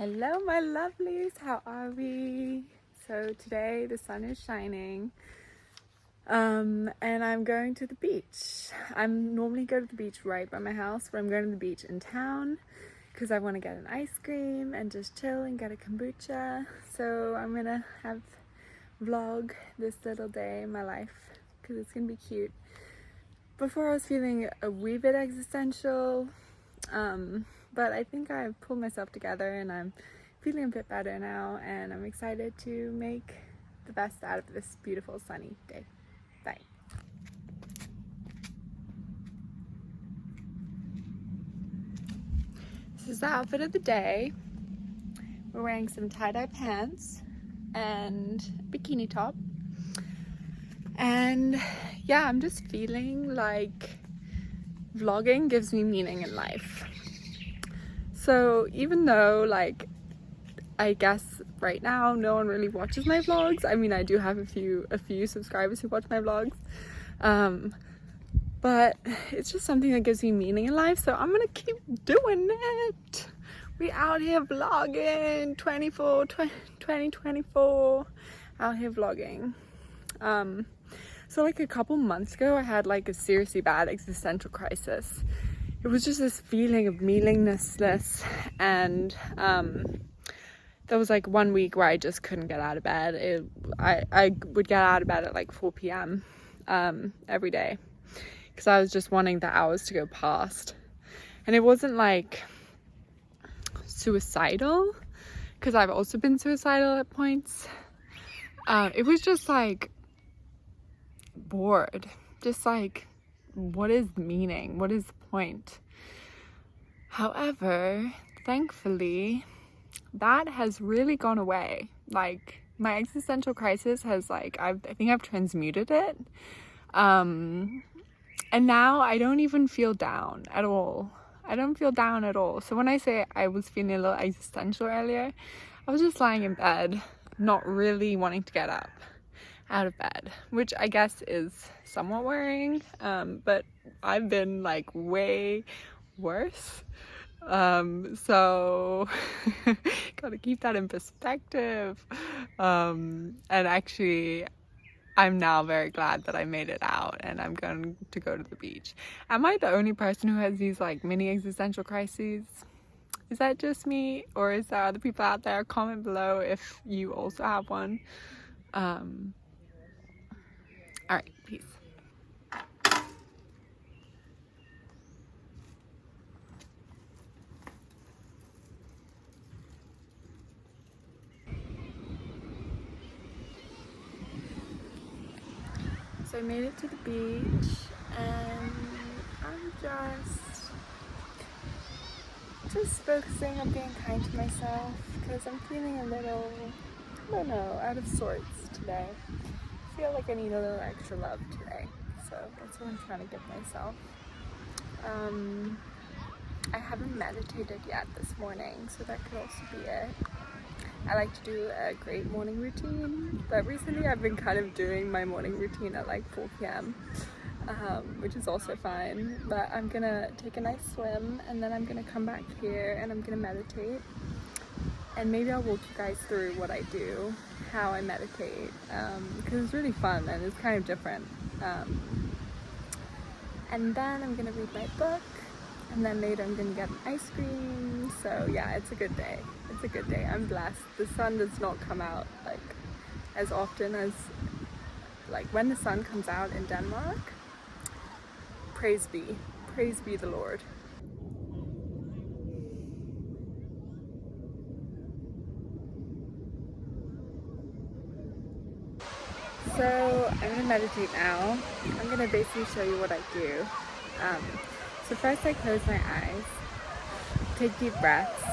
Hello my lovelies, how are we? So today the sun is shining and I'm going to the beach. I normally go to the beach right by my house, but I'm going to the beach in town because I want to get an ice cream and just chill and get a kombucha. So I'm gonna vlog this little day in my life because it's gonna be cute. Before I was feeling a wee bit existential, but I think I've pulled myself together and I'm feeling a bit better now, and I'm excited to make the best out of this beautiful sunny day. Bye. This is the outfit of the day. We're wearing some tie-dye pants and a bikini top. And yeah, I'm just feeling like vlogging gives me meaning in life. So even though, like, I guess right now no one really watches my vlogs. I mean, I do have a few subscribers who watch my vlogs, but it's just something that gives me meaning in life, so I'm gonna keep doing it. We out here vlogging 2024, out here vlogging. So like a couple months ago I had like a seriously bad existential crisis. It was just this feeling of meaninglessness, and there was like 1 week where I just couldn't get out of bed. I would get out of bed at like 4 p.m. Every day because I was just wanting the hours to go past. And it wasn't like suicidal, because I've also been suicidal at points. It was just like bored, just like, what is the meaning? What is the point? However, thankfully, that has really gone away. Like, my existential crisis has I think I've transmuted it. And now I don't even feel down at all. I don't feel down at all. So when I say I was feeling a little existential earlier, I was just lying in bed, not really wanting to get up out of bed, which I guess is somewhat worrying, but I've been like way worse, so gotta keep that in perspective. And actually I'm now very glad that I made it out and I'm going to go to the beach. Am I the only person who has these like mini existential crises? Is that just me, or is there other people out there? Comment below if you also have one. Alright, peace. So I made it to the beach and I'm just focusing on being kind to myself because I'm feeling a little, I don't know, out of sorts today. I feel like I need a little extra love today, so that's what I'm trying to give myself. I haven't meditated yet this morning, so that could also be it. I like to do a great morning routine, but recently I've been kind of doing my morning routine at like 4 p.m, which is also fine. But I'm gonna take a nice swim and then I'm gonna come back here and I'm gonna meditate. And maybe I'll walk you guys through what I do, how I meditate, because it's really fun and it's kind of different. And then I'm gonna read my book, and then later I'm gonna get an ice cream. So yeah, it's a good day. It's a good day. I'm blessed. The sun does not come out like as often as like when the sun comes out in Denmark. Praise be the Lord. So I'm gonna meditate now. I'm gonna basically show you what I do. So first I close my eyes, take deep breaths,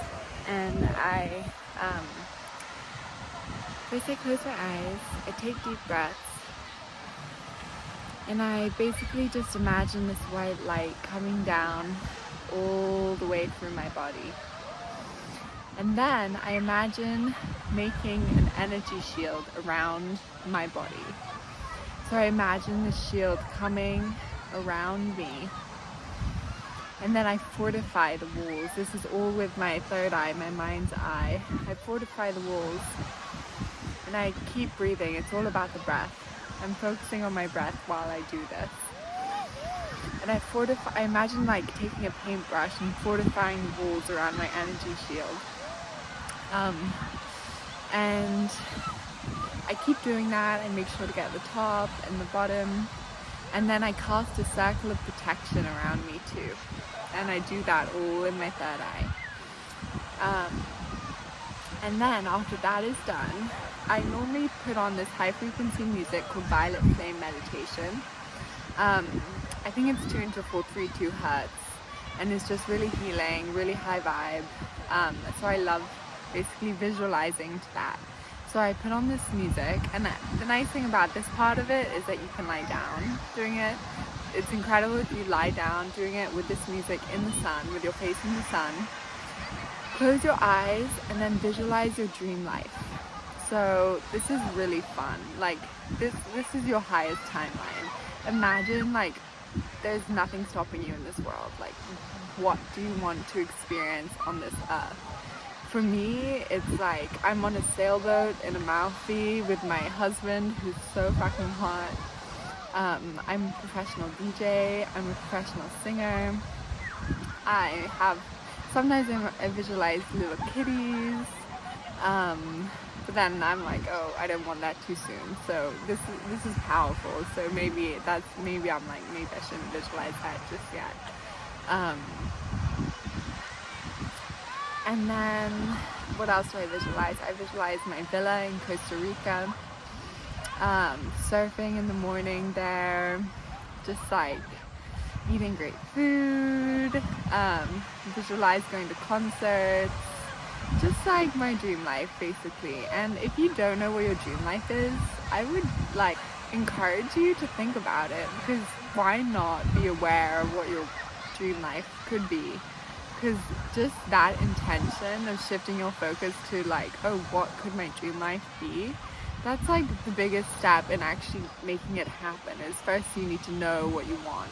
and first I close my eyes, I take deep breaths, and I basically just imagine this white light coming down all the way through my body. And then I imagine making an energy shield around my body. So I imagine the shield coming around me. and then I fortify the walls. This is all with my third eye, my mind's eye. I fortify the walls and I keep breathing. It's all about the breath. I'm focusing on my breath while I do this. And I imagine like taking a paintbrush and fortifying the walls around my energy shield. And I keep doing that. I make sure to get the top and the bottom. And then I cast a circle of protection around me too. And I do that all in my third eye. And then after that is done, I normally put on this high frequency music called Violet Flame Meditation. I think it's tuned to 432 Hertz, and it's just really healing, really high vibe. So I love basically visualizing to that. So I put on this music, and the nice thing about this part of it is that you can lie down doing it. It's incredible if you lie down doing it with this music in the sun, with your face in the sun. Close your eyes and then visualize your dream life. So this is really fun. Like this is your highest timeline. Imagine like there's nothing stopping you in this world. Like what do you want to experience on this earth? For me, it's like I'm on a sailboat in Amalfi with my husband who's so fucking hot. I'm a professional DJ, I'm a professional singer. Sometimes I visualize little kitties, but then I'm like, oh, I don't want that too soon. So this is powerful. So maybe I'm like, maybe I shouldn't visualize that just yet. And then what else do I visualize? I visualize my villa in Costa Rica, surfing in the morning there, just like eating great food, visualize going to concerts, just like my dream life basically. And if you don't know what your dream life is, I would like encourage you to think about it, because why not be aware of what your dream life could be? Because just that intention of shifting your focus to like, oh, what could my dream life be? That's like the biggest step in actually making it happen. Is first you need to know what you want.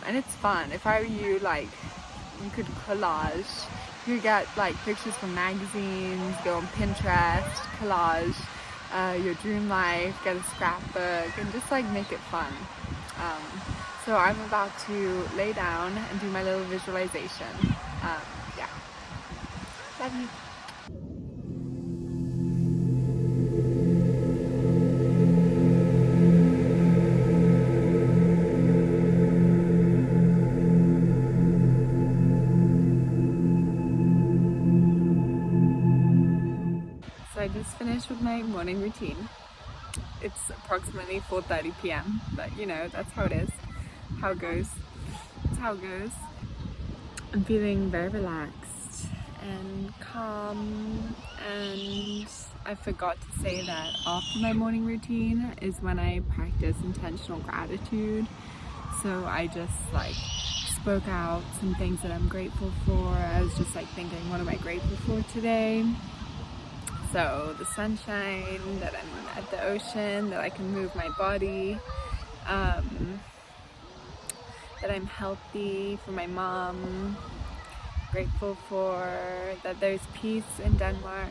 And it's fun. If I were you, like, you could collage. You could get like pictures from magazines, go on Pinterest, collage your dream life, get a scrapbook, and just like make it fun. So I'm about to lay down and do my little visualization. Yeah. Love you. So I just finished with my morning routine. It's approximately 4:30 p.m. but you know, that's how it is. How it goes. That's how it goes. I'm feeling very relaxed and calm, and I forgot to say that after my morning routine is when I practice intentional gratitude. So I just like spoke out some things that I'm grateful for. I was just like thinking, what am I grateful for today? So the sunshine, that I'm at the ocean, that I can move my body, that I'm healthy, for my mom, grateful for that there's peace in Denmark,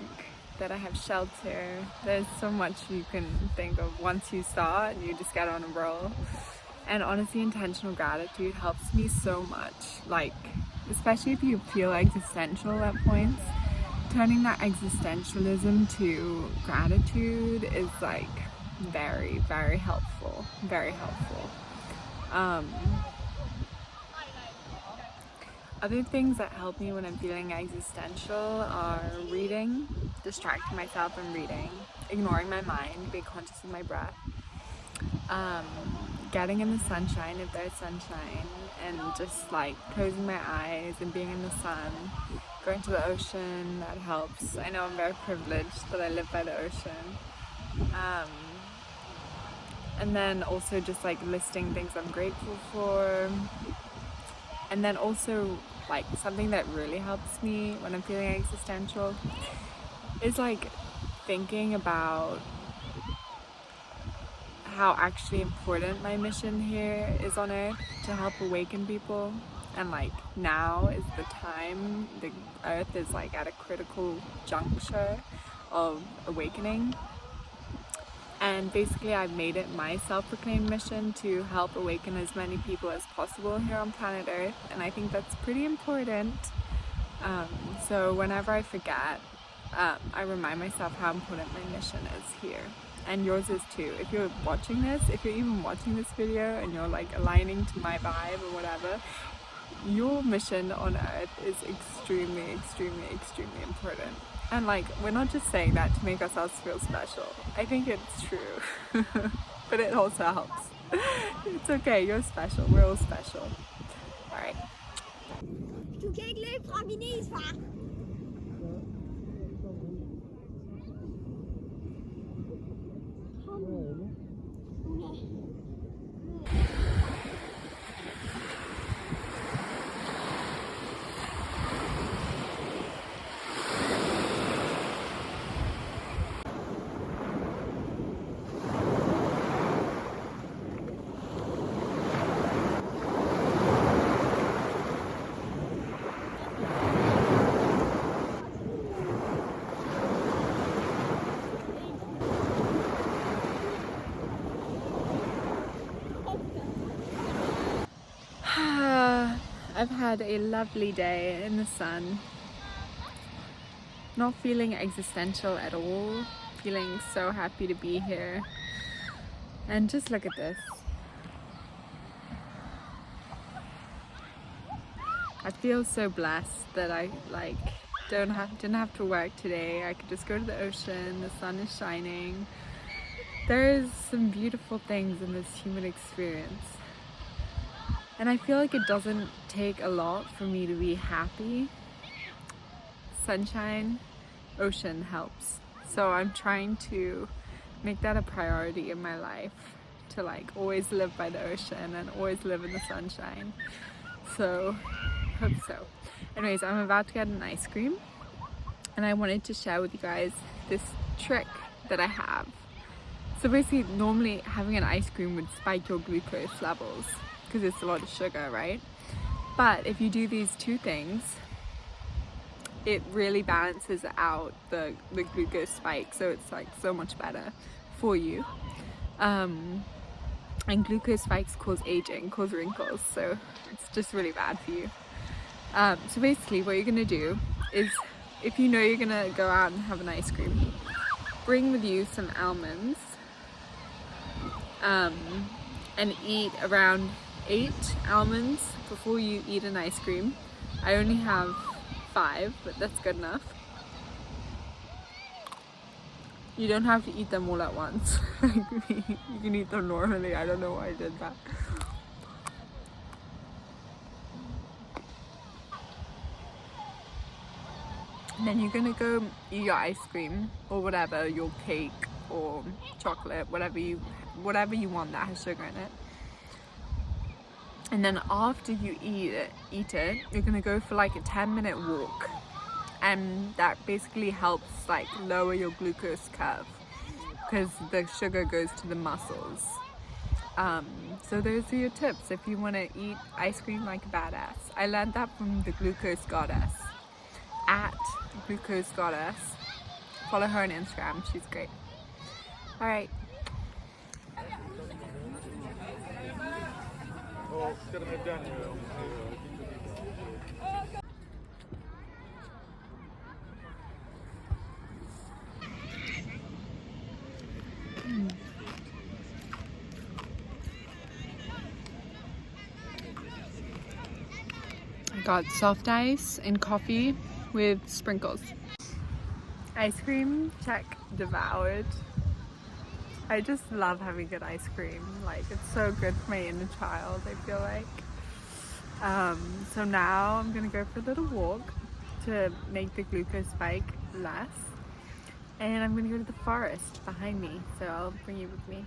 that I have shelter. There's so much you can think of once you start and you just get on a roll. And honestly, intentional gratitude helps me so much. Like, especially if you feel existential at points, turning that existentialism to gratitude is like very, very helpful. Very helpful. Other things that help me when I'm feeling existential are reading, distracting myself and reading, ignoring my mind, being conscious of my breath, getting in the sunshine if there's sunshine, and just like closing my eyes and being in the sun, going to the ocean, that helps. I know I'm very privileged that I live by the ocean. And then also just like listing things I'm grateful for. And then also like something that really helps me when I'm feeling existential is like thinking about how actually important my mission here is on Earth, to help awaken people. and like now is the time. The earth is like at a critical juncture of awakening, and basically I've made it my self-proclaimed mission to help awaken as many people as possible here on planet Earth, and I think that's pretty important. So whenever I forget, I remind myself how important my mission is here, and yours is too. If you're watching this, if you're even watching this video and you're like aligning to my vibe or whatever, your mission on Earth is extremely, extremely, extremely important. And like, we're not just saying that to make ourselves feel special. I think it's true, but it also helps. It's okay, you're special, we're all special. Alright. Du kan ikke løbe fra min is, far. I've had a lovely day in the sun. Not feeling existential at all. Feeling so happy to be here. And just look at this. I feel so blessed that I didn't have to work today. I could just go to the ocean, the sun is shining. There's some beautiful things in this human experience. And I feel like it doesn't take a lot for me to be happy. Sunshine, ocean helps. So I'm trying to make that a priority in my life, to like always live by the ocean and always live in the sunshine. So, hope so. Anyways, I'm about to get an ice cream, and I wanted to share with you guys this trick that I have. So basically, normally having an ice cream would spike your glucose levels, because it's a lot of sugar, right? But if you do these two things, it really balances out the glucose spike, so it's like so much better for you. And glucose spikes cause aging, cause wrinkles, so it's just really bad for you. So basically what you're gonna do is, if you know you're gonna go out and have an ice cream, bring with you some almonds, and eat around 8 almonds before you eat an ice cream. I only have 5, but that's good enough. You don't have to eat them all at once. You can eat them normally. I don't know why I did that. And then you're gonna go eat your ice cream or whatever, your cake or chocolate, whatever you want that has sugar in it. And then after you eat it, you're gonna go for like a 10-minute walk, and that basically helps like lower your glucose curve, because the sugar goes to the muscles. So those are your tips if you want to eat ice cream like a badass. I learned that from the Glucose Goddess, at Glucose Goddess. Follow her on Instagram, she's great. Alright. I got soft ice and coffee with sprinkles. Ice cream, check, devoured. I just love having good ice cream. Like, it's so good for my inner child, I feel like. So now I'm gonna go for a little walk to make the glucose spike less. And I'm gonna go to the forest behind me, so I'll bring you with me.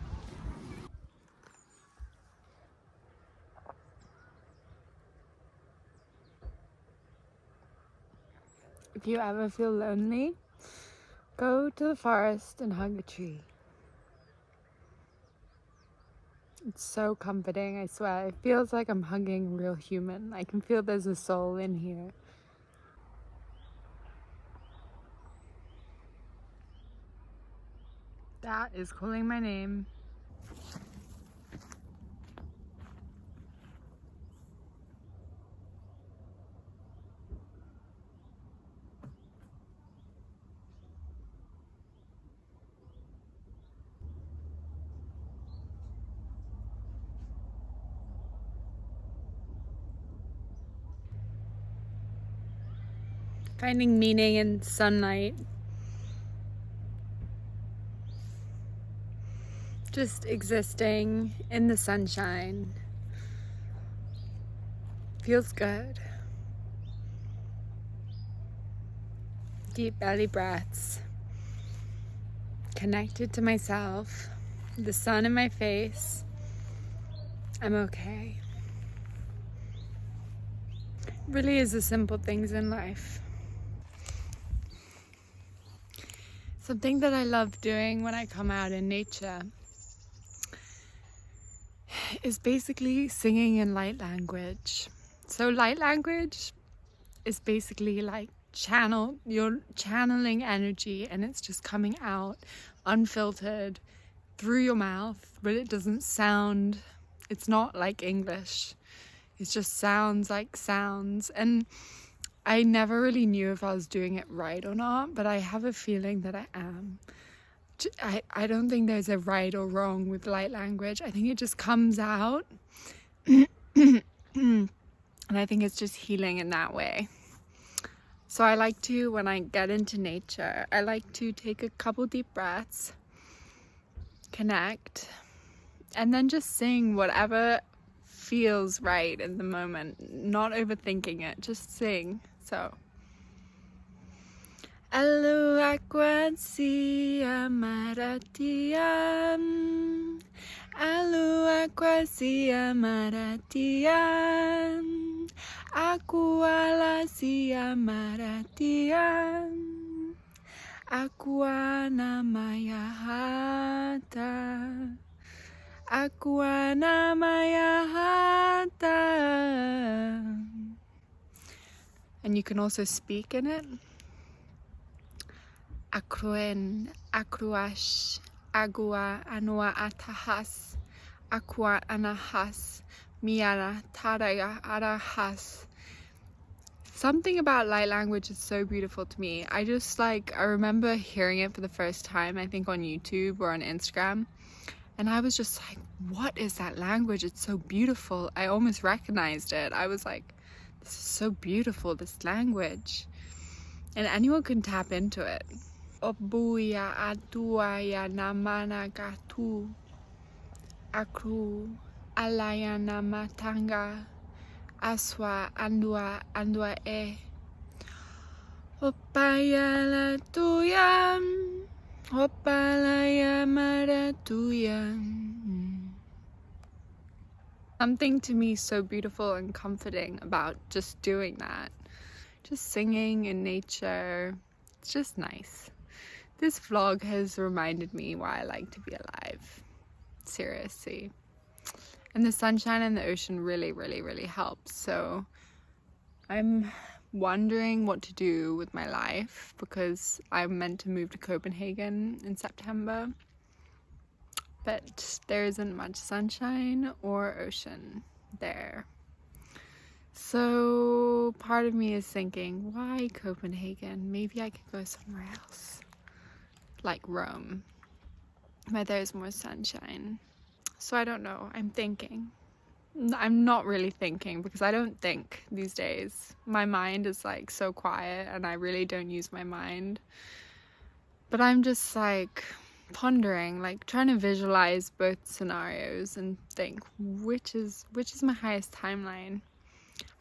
If you ever feel lonely, go to the forest and hug a tree. It's so comforting, I swear. It feels like I'm hugging a real human. I can feel there's a soul in here. That is calling my name. Finding meaning in sunlight. Just existing in the sunshine. Feels good. Deep belly breaths. Connected to myself. The sun in my face. I'm okay. Really is the simple things in life. Something that I love doing when I come out in nature is basically singing in light language. So light language is basically like you're channeling energy and it's just coming out unfiltered through your mouth, but it doesn't sound, it's not like English. It just sounds like sounds. And I never really knew if I was doing it right or not, but I have a feeling that I am. I don't think there's a right or wrong with light language. I think it just comes out. And I think it's just healing in that way. So I like to, when I get into nature, I like to take a couple deep breaths, connect, and then just sing whatever feels right in the moment, not overthinking it, just sing. So Alu aquasia maratiam, Alu aquasia maratiam, Aqualasia maratiam, Aquana mayahata, Aquana mayahata. And you can also speak in it. Acruen, acruash, agua, anua atahas, aqua anahas, miara, taraya, arahas. Something about light language is so beautiful to me. I remember hearing it for the first time, I think on YouTube or on Instagram. And I was just like, what is that language? It's so beautiful. I almost recognized it. I was like, this is so beautiful, this language. And anyone can tap into it. Obuya atuaya namana gatu akru alayana matanga aswa andua e opaya tuyam opalaya maratuyam. Something to me so beautiful and comforting about just doing that, just singing in nature. It's just nice. This vlog has reminded me why I like to be alive. Seriously. And the sunshine and the ocean really, really, really helps. So I'm wondering what to do with my life because I'm meant to move to Copenhagen in September. But there isn't much sunshine or ocean there. So part of me is thinking, why Copenhagen? Maybe I could go somewhere else. Like Rome, where there's more sunshine. So I don't know, I'm thinking. I'm not really thinking because I don't think these days. My mind is like so quiet and I really don't use my mind. But I'm just like pondering, like trying to visualize both scenarios and think which is my highest timeline.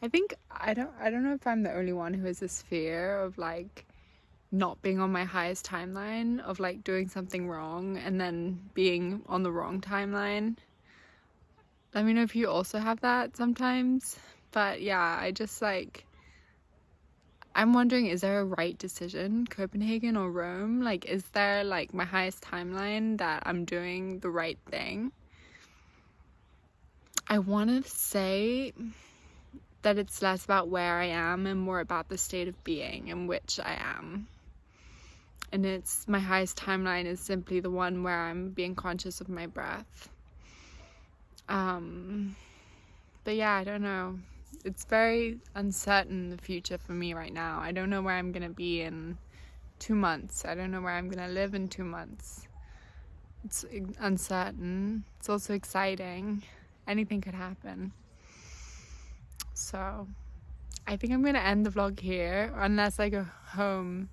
I think I don't know if I'm the only one who has this fear of like not being on my highest timeline, of like doing something wrong and then being on the wrong timeline. Let me know if you also have that sometimes. But yeah, I just like, I'm wondering, is there a right decision, Copenhagen or Rome? Like, is there like my highest timeline that I'm doing the right thing? I want to say that it's less about where I am and more about the state of being in which I am. And it's my highest timeline is simply the one where I'm being conscious of my breath. But yeah, I don't know. It's very uncertain, the future for me right now. I don't know where I'm gonna be in 2 months. I don't know where I'm gonna live in 2 months. It's uncertain. It's also exciting. Anything could happen. So I think I'm gonna end the vlog here, unless I go home.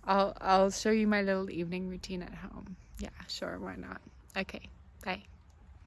I'll show you my little evening routine at home. Yeah, sure, why not? Okay, bye.